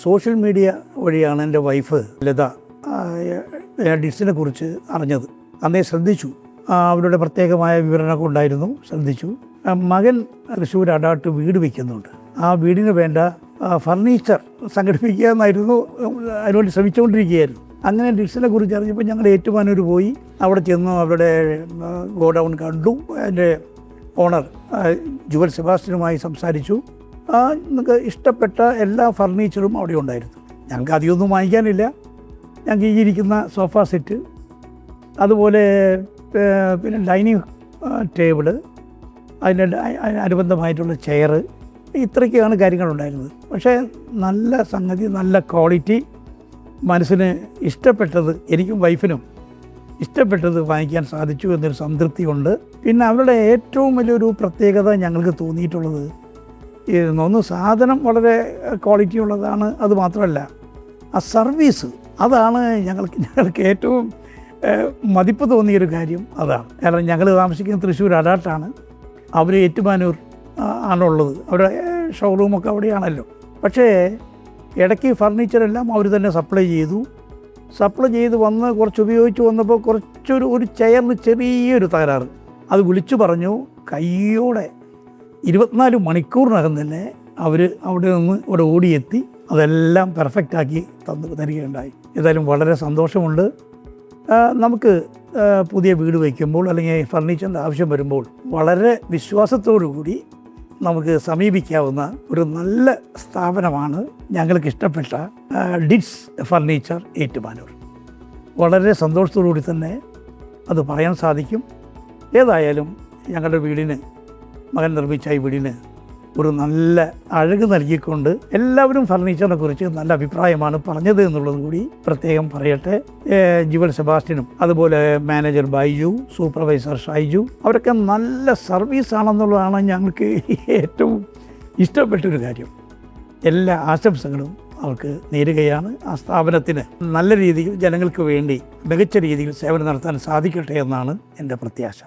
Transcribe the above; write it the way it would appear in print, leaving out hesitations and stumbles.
Social media വഴിയാണ് എൻ്റെ wife Latha ഡിറ്റ്സിനെ കുറിച്ച് അറിഞ്ഞത്. അന്നേ ശ്രദ്ധിച്ചു. അവരുടെ പ്രത്യേകമായ വിവരണമൊക്കെ ഉണ്ടായിരുന്നു, ശ്രദ്ധിച്ചു. മകൻ തൃശ്ശൂർ അടാട്ട് വീട് വയ്ക്കുന്നുണ്ട്. ആ വീടിന് വേണ്ട ഫർണിച്ചർ സംഘടിപ്പിക്കുക എന്നായിരുന്നു, അതിനുവേണ്ടി ശ്രമിച്ചുകൊണ്ടിരിക്കുകയായിരുന്നു. അങ്ങനെ ഡിറ്റ്സിനെ കുറിച്ച് അറിഞ്ഞപ്പോൾ ഞങ്ങൾ ഏറ്റുമാനൂർ പോയി. അവിടെ ചെന്നു അവരുടെ ഗോഡൗൺ കണ്ടു. അതിൻ്റെ ഓണർ ജുവൽ സെബാസ്റ്റ്യനുമായി സംസാരിച്ചു. നമുക്ക് ഇഷ്ടപ്പെട്ട എല്ലാ ഫർണിച്ചറും അവിടെ ഉണ്ടായിരുന്നു. ഞങ്ങൾക്ക് അധികമൊന്നും വാങ്ങിക്കാനില്ല. ഞങ്ങൾക്ക് ഈ ഇരിക്കുന്ന സോഫ സെറ്റ്, അതുപോലെ പിന്നെ ഡൈനിങ് ടേബിള്, അതിനനുബന്ധമായിട്ടുള്ള ചെയർ, ഇത്രയ്ക്കാണ് കാര്യങ്ങളുണ്ടായിരുന്നത്. പക്ഷേ നല്ല സംഗതി, നല്ല ക്വാളിറ്റി, മനസ്സിന് ഇഷ്ടപ്പെട്ടത്, എനിക്കും വൈഫിനും ഇഷ്ടപ്പെട്ടത് വാങ്ങിക്കാൻ സാധിച്ചു എന്നൊരു സംതൃപ്തിയുണ്ട്. പിന്നെ അവരുടെ ഏറ്റവും വലിയൊരു പ്രത്യേകത ഞങ്ങൾക്ക് തോന്നിയിട്ടുള്ളത്, ഒന്ന് സാധനം വളരെ ക്വാളിറ്റി ഉള്ളതാണ്, അത് മാത്രമല്ല ആ സർവീസ്, അതാണ് ഞങ്ങൾക്ക് ഏറ്റവും മതിപ്പ് തോന്നിയൊരു കാര്യം. അതാണ്. കാരണം ഞങ്ങൾ താമസിക്കുന്നത് തൃശ്ശൂർ അടാട്ടാണ്, അവർ ഏറ്റുമാനൂർ ആണുള്ളത്. അവരുടെ ഷോറൂമൊക്കെ അവിടെയാണല്ലോ. പക്ഷേ ഇടയ്ക്ക് ഫർണിച്ചറെല്ലാം അവർ തന്നെ സപ്ലൈ ചെയ്ത് വന്ന് കുറച്ച് ഉപയോഗിച്ച് വന്നപ്പോൾ ഒരു ചെയറിന് ചെറിയൊരു തകരാറ്. അത് വിളിച്ചു പറഞ്ഞു. കയ്യോടെ 24 മണിക്കൂറിനകം തന്നെ അവർ അവിടെ നിന്ന് ഇവിടെ ഓടിയെത്തി അതെല്ലാം പെർഫെക്റ്റാക്കി തരികയുണ്ടായി. ഏതായാലും വളരെ സന്തോഷമുണ്ട്. നമുക്ക് പുതിയ വീട് വയ്ക്കുമ്പോൾ അല്ലെങ്കിൽ ഫർണിച്ചറിൻ്റെ ആവശ്യം വരുമ്പോൾ വളരെ വിശ്വാസത്തോടു കൂടി നമുക്ക് സമീപിക്കാവുന്ന ഒരു നല്ല സ്ഥാപനമാണ് ഞങ്ങൾക്ക് ഇഷ്ടപ്പെട്ട ഡിറ്റ്സ് ഫർണിച്ചർ ഏറ്റുമാനൂർ. വളരെ സന്തോഷത്തോടുകൂടി തന്നെ അത് പറയാൻ സാധിക്കും. ഏതായാലും ഞങ്ങളുടെ വീടിന്, മകൻ നിർമ്മിച്ച ഈ വീടിന് ഒരു നല്ല അഴക് നൽകിക്കൊണ്ട് എല്ലാവരും ഫർണിച്ചറിനെ കുറിച്ച് നല്ല അഭിപ്രായമാണ് പറഞ്ഞത് എന്നുള്ളത് കൂടി പ്രത്യേകം പറയട്ടെ. ജുവൽ സെബാസ്റ്റ്യനും അതുപോലെ മാനേജർ ബൈജു, സൂപ്പർവൈസർ ഷൈജു, അവരൊക്കെ നല്ല സർവീസാണെന്നുള്ളതാണ് ഞങ്ങൾക്ക് ഏറ്റവും ഇഷ്ടപ്പെട്ടൊരു കാര്യം. എല്ലാ ആശംസകളും അവർക്ക് നേരുകയാണ്. ആ സ്ഥാപനത്തിന് നല്ല രീതിയിൽ ജനങ്ങൾക്ക് വേണ്ടി മികച്ച രീതിയിൽ സേവനം നടത്താൻ സാധിക്കട്ടെ എന്നാണ് എൻ്റെ പ്രത്യാശ.